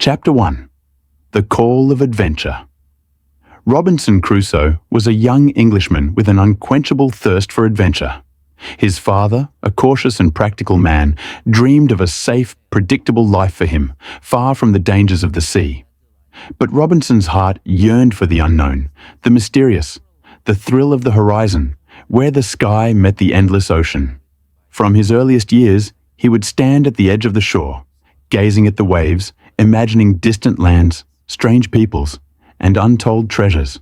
Chapter 1. The Call of Adventure. Robinson Crusoe was a young Englishman with an unquenchable thirst for adventure. His father, a cautious and practical man, dreamed of a safe, predictable life for him, far from the dangers of the sea. But Robinson's heart yearned for the unknown, the mysterious, the thrill of the horizon, where the sky met the endless ocean. From his earliest years, he would stand at the edge of the shore, gazing at the waves, imagining distant lands, strange peoples, and untold treasures.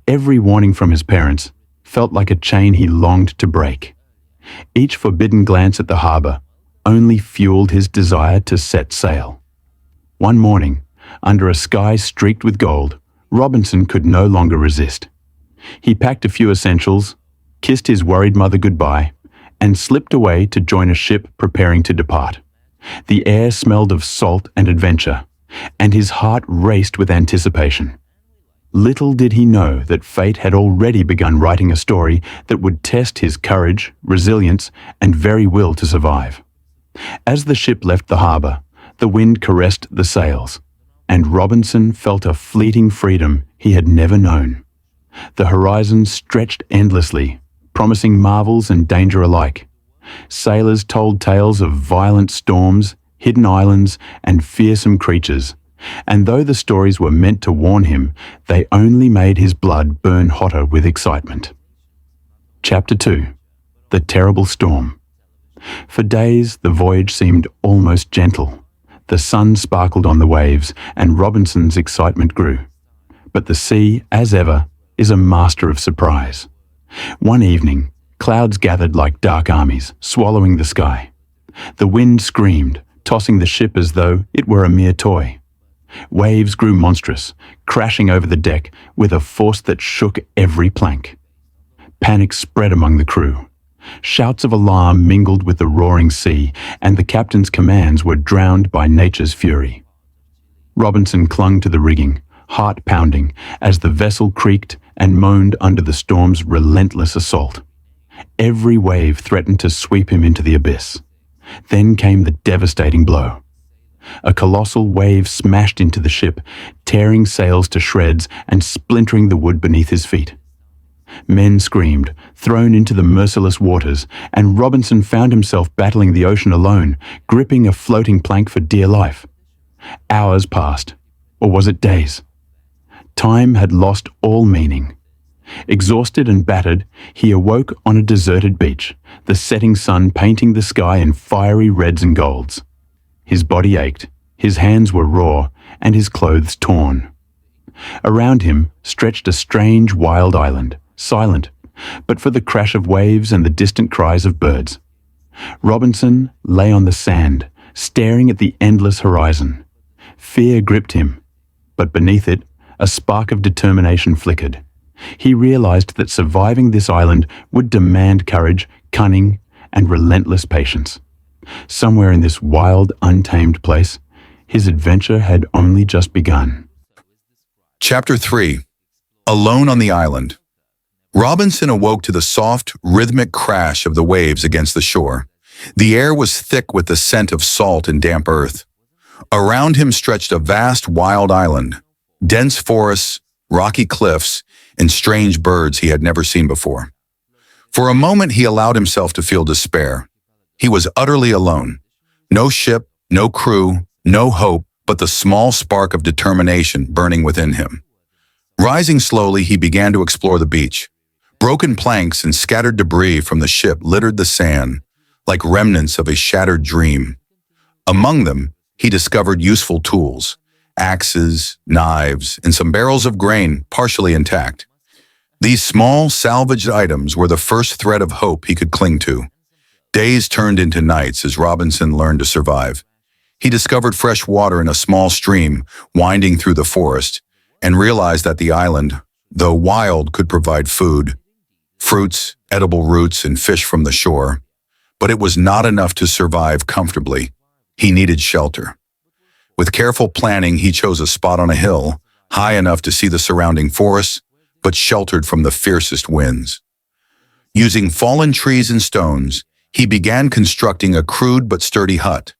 Every warning from his parents felt like a chain he longed to break. Each forbidden glance at the harbor only fueled his desire to set sail. One morning, under a sky streaked with gold, Robinson could no longer resist. He packed a few essentials, kissed his worried mother goodbye, and slipped away to join a ship preparing to depart. The air smelled of salt and adventure, and his heart raced with anticipation. Little did he know that fate had already begun writing a story that would test his courage, resilience, and very will to survive. As the ship left the harbor, the wind caressed the sails, and Robinson felt a fleeting freedom he had never known. The horizon stretched endlessly, promising marvels and danger alike. Sailors told tales of violent storms, hidden islands, and fearsome creatures, and though the stories were meant to warn him, they only made his blood burn hotter with excitement. Chapter 2. The Terrible Storm. For days, the voyage seemed almost gentle. The sun sparkled on the waves, and Robinson's excitement grew. But the sea, as ever, is a master of surprise. One evening, clouds gathered like dark armies, swallowing the sky. The wind screamed, tossing the ship as though it were a mere toy. Waves grew monstrous, crashing over the deck with a force that shook every plank. Panic spread among the crew. Shouts of alarm mingled with the roaring sea, and the captain's commands were drowned by nature's fury. Robinson clung to the rigging, heart pounding, as the vessel creaked and moaned under the storm's relentless assault. Every wave threatened to sweep him into the abyss. Then came the devastating blow. A colossal wave smashed into the ship, tearing sails to shreds and splintering the wood beneath his feet. Men screamed, thrown into the merciless waters, and Robinson found himself battling the ocean alone, gripping a floating plank for dear life. Hours passed, or was it days? Time had lost all meaning. Exhausted and battered, he awoke on a deserted beach, the setting sun painting the sky in fiery reds and golds. His body ached, his hands were raw, and his clothes torn. Around him stretched a strange wild island, silent, but for the crash of waves and the distant cries of birds. Robinson lay on the sand, staring at the endless horizon. Fear gripped him, but beneath it, a spark of determination flickered. He realized that surviving this island would demand courage, cunning, and relentless patience. Somewhere in this wild, untamed place, his adventure had only just begun. Chapter 3. Alone on the Island. Robinson awoke to the soft, rhythmic crash of the waves against the shore. The air was thick with the scent of salt and damp earth. Around him stretched a vast, wild island, dense forests, rocky cliffs, and strange birds he had never seen before. For a moment, he allowed himself to feel despair. He was utterly alone. No ship, no crew, no hope, but the small spark of determination burning within him. Rising slowly, he began to explore the beach. Broken planks and scattered debris from the ship littered the sand, like remnants of a shattered dream. Among them, he discovered useful tools, axes, knives, and some barrels of grain partially intact. These small, salvaged items were the first thread of hope he could cling to. Days turned into nights as Robinson learned to survive. He discovered fresh water in a small stream winding through the forest and realized that the island, though wild, could provide food, fruits, edible roots, and fish from the shore. But it was not enough to survive comfortably. He needed shelter. With careful planning, he chose a spot on a hill, high enough to see the surrounding forests, but sheltered from the fiercest winds. Using fallen trees and stones, he began constructing a crude but sturdy hut.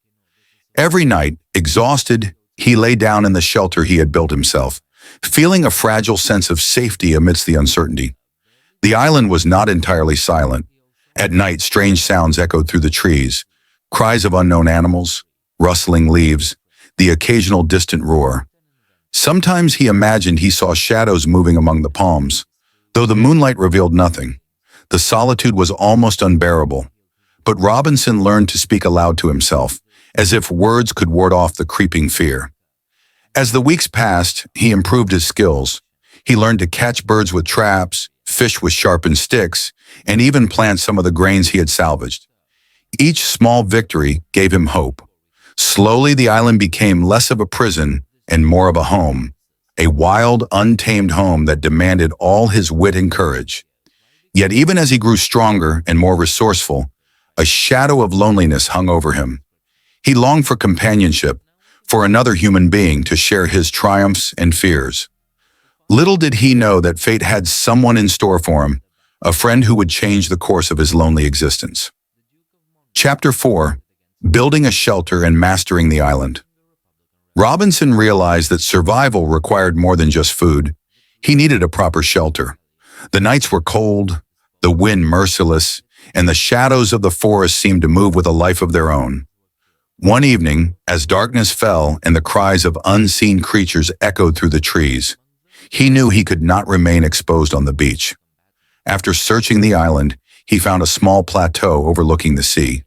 Every night, exhausted, He lay down in the shelter he had built himself, feeling a fragile sense of safety amidst the uncertainty. The island was not entirely silent. At night, strange sounds echoed through the trees, cries of unknown animals, rustling leaves, the occasional distant roar. Sometimes he imagined he saw shadows moving among the palms, though the moonlight revealed nothing. The solitude was almost unbearable, but Robinson learned to speak aloud to himself, as if words could ward off the creeping fear. As the weeks passed, he improved his skills. He learned to catch birds with traps, fish with sharpened sticks, and even plant some of the grains he had salvaged. Each small victory gave him hope. Slowly, the island became less of a prison and more of a home, a wild, untamed home that demanded all his wit and courage. Yet even as he grew stronger and more resourceful, a shadow of loneliness hung over him. He longed for companionship, for another human being to share his triumphs and fears. Little did he know that fate had someone in store for him, a friend who would change the course of his lonely existence. Chapter 4. Building a Shelter and Mastering the Island. Robinson realized that survival required more than just food. He needed a proper shelter. The nights were cold, the wind merciless, and the shadows of the forest seemed to move with a life of their own. One evening, as darkness fell and the cries of unseen creatures echoed through the trees, he knew he could not remain exposed on the beach. After searching the island, he found a small plateau overlooking the sea.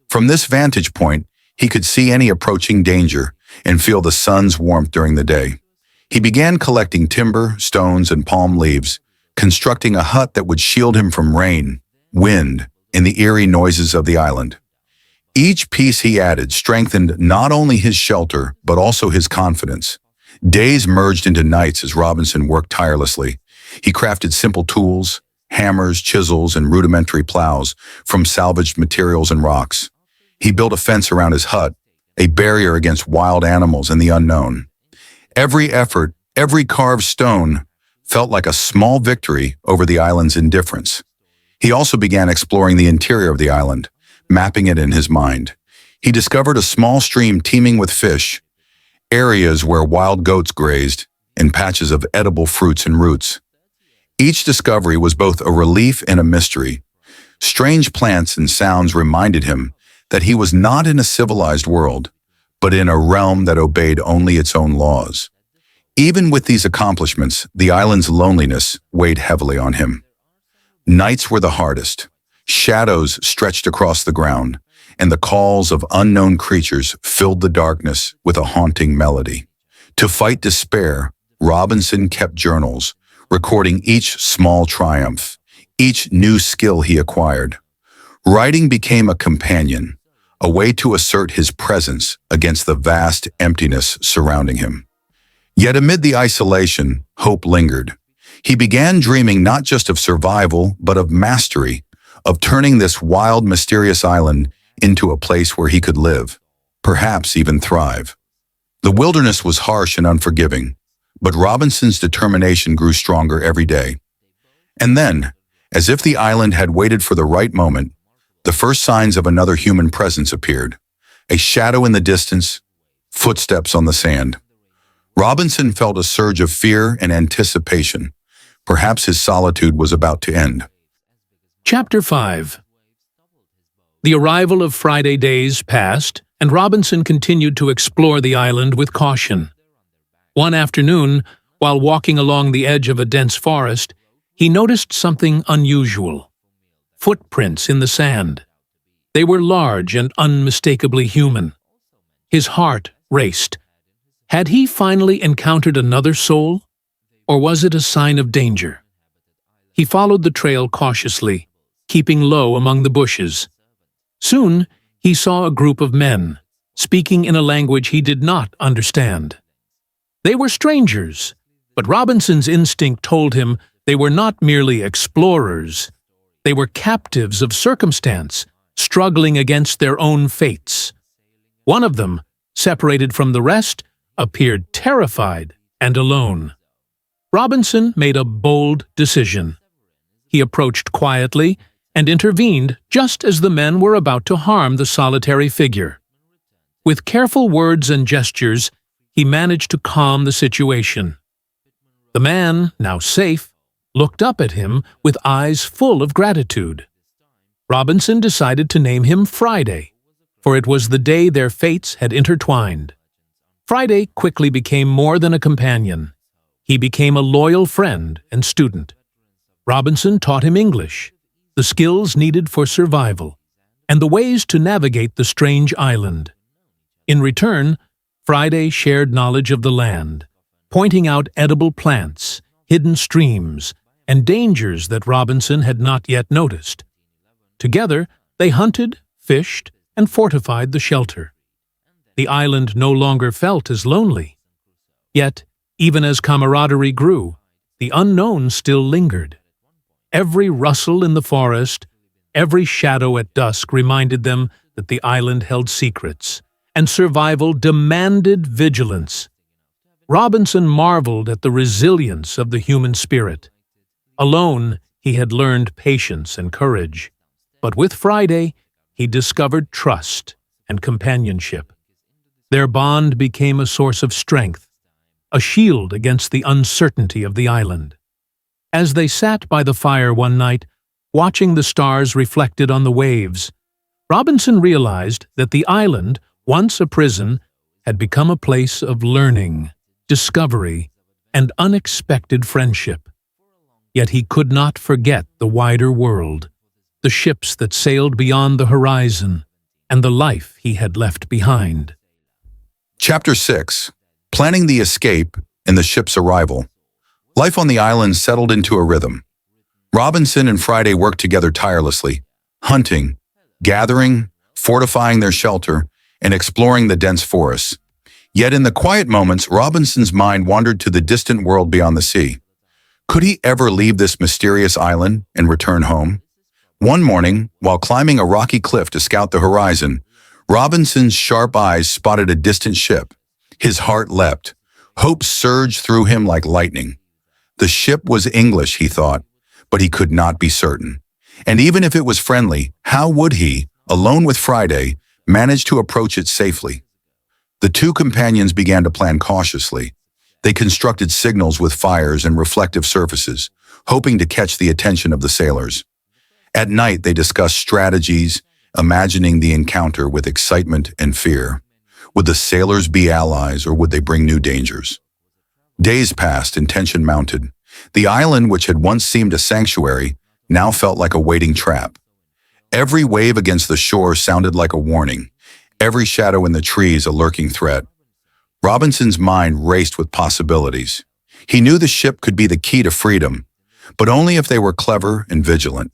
From this vantage point, he could see any approaching danger and feel the sun's warmth during the day. He began collecting timber, stones, and palm leaves, constructing a hut that would shield him from rain, wind, and the eerie noises of the island. Each piece he added strengthened not only his shelter, but also his confidence. Days merged into nights as Robinson worked tirelessly. He crafted simple tools, hammers, chisels, and rudimentary plows from salvaged materials and rocks. He built a fence around his hut, a barrier against wild animals and the unknown. Every effort, every carved stone, felt like a small victory over the island's indifference. He also began exploring the interior of the island, mapping it in his mind. He discovered a small stream teeming with fish, areas where wild goats grazed, and patches of edible fruits and roots. Each discovery was both a relief and a mystery. Strange plants and sounds reminded him that he was not in a civilized world, but in a realm that obeyed only its own laws. Even with these accomplishments, the island's loneliness weighed heavily on him. Nights were the hardest. Shadows stretched across the ground, and the calls of unknown creatures filled the darkness with a haunting melody. To fight despair, Robinson kept journals, recording each small triumph, each new skill he acquired. Writing became a companion, a way to assert his presence against the vast emptiness surrounding him. Yet amid the isolation, hope lingered. He began dreaming not just of survival, but of mastery, of turning this wild, mysterious island into a place where he could live, perhaps even thrive. The wilderness was harsh and unforgiving, but Robinson's determination grew stronger every day. And then, as if the island had waited for the right moment, the first signs of another human presence appeared. A shadow in the distance, footsteps on the sand. Robinson felt a surge of fear and anticipation. Perhaps his solitude was about to end. Chapter 5. The arrival of Friday days passed, and Robinson continued to explore the island with caution. One afternoon, while walking along the edge of a dense forest, he noticed something unusual. Footprints in the sand. They were large and unmistakably human. His heart raced. Had he finally encountered another soul, or was it a sign of danger? He followed the trail cautiously, keeping low among the bushes. Soon, he saw a group of men, speaking in a language he did not understand. They were strangers, but Robinson's instinct told him they were not merely explorers. They were captives of circumstance, struggling against their own fates. One of them, separated from the rest, appeared terrified and alone. Robinson made a bold decision. He approached quietly and intervened just as the men were about to harm the solitary figure. With careful words and gestures, he managed to calm the situation. The man, now safe, looked up at him with eyes full of gratitude. Robinson decided to name him Friday, for it was the day their fates had intertwined. Friday quickly became more than a companion. He became a loyal friend and student. Robinson taught him English, the skills needed for survival, and the ways to navigate the strange island. In return, Friday shared knowledge of the land, pointing out edible plants, hidden streams, and dangers that Robinson had not yet noticed. Together, they hunted, fished, and fortified the shelter. The island no longer felt as lonely. Yet, even as camaraderie grew, the unknown still lingered. Every rustle in the forest, every shadow at dusk reminded them that the island held secrets, and survival demanded vigilance. Robinson marveled at the resilience of the human spirit. Alone, he had learned patience and courage, but with Friday, he discovered trust and companionship. Their bond became a source of strength, a shield against the uncertainty of the island. As they sat by the fire one night, watching the stars reflected on the waves, Robinson realized that the island, once a prison, had become a place of learning, discovery, and unexpected friendship. Yet he could not forget the wider world, the ships that sailed beyond the horizon, and the life he had left behind. Chapter 6. Planning the escape and the ship's arrival. Life on the island settled into a rhythm. Robinson and Friday worked together tirelessly, hunting, gathering, fortifying their shelter, and exploring the dense forests. Yet in the quiet moments, Robinson's mind wandered to the distant world beyond the sea. Could he ever leave this mysterious island and return home? One morning, while climbing a rocky cliff to scout the horizon, Robinson's sharp eyes spotted a distant ship. His heart leapt. Hope surged through him like lightning. The ship was English, he thought, but he could not be certain. And even if it was friendly, how would he, alone with Friday, manage to approach it safely? The two companions began to plan cautiously. They constructed signals with fires and reflective surfaces, hoping to catch the attention of the sailors. At night, they discussed strategies, imagining the encounter with excitement and fear. Would the sailors be allies, or would they bring new dangers? Days passed and tension mounted. The island, which had once seemed a sanctuary, now felt like a waiting trap. Every wave against the shore sounded like a warning, every shadow in the trees a lurking threat. Robinson's mind raced with possibilities. He knew the ship could be the key to freedom, but only if they were clever and vigilant.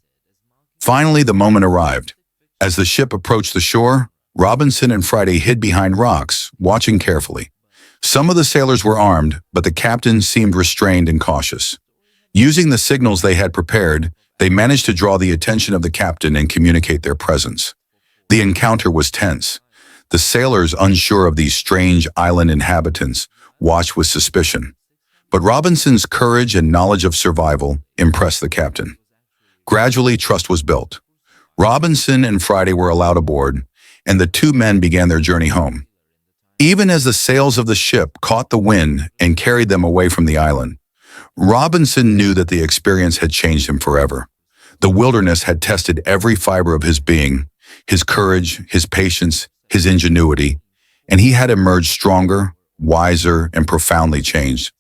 Finally, the moment arrived. As the ship approached the shore, Robinson and Friday hid behind rocks, watching carefully. Some of the sailors were armed, but the captain seemed restrained and cautious. Using the signals they had prepared, they managed to draw the attention of the captain and communicate their presence. The encounter was tense. The sailors, unsure of these strange island inhabitants, watched with suspicion. But Robinson's courage and knowledge of survival impressed the captain. Gradually, trust was built. Robinson and Friday were allowed aboard, and the two men began their journey home. Even as the sails of the ship caught the wind and carried them away from the island, Robinson knew that the experience had changed him forever. The wilderness had tested every fiber of his being, his courage, his patience, his ingenuity, and he had emerged stronger, wiser, and profoundly changed.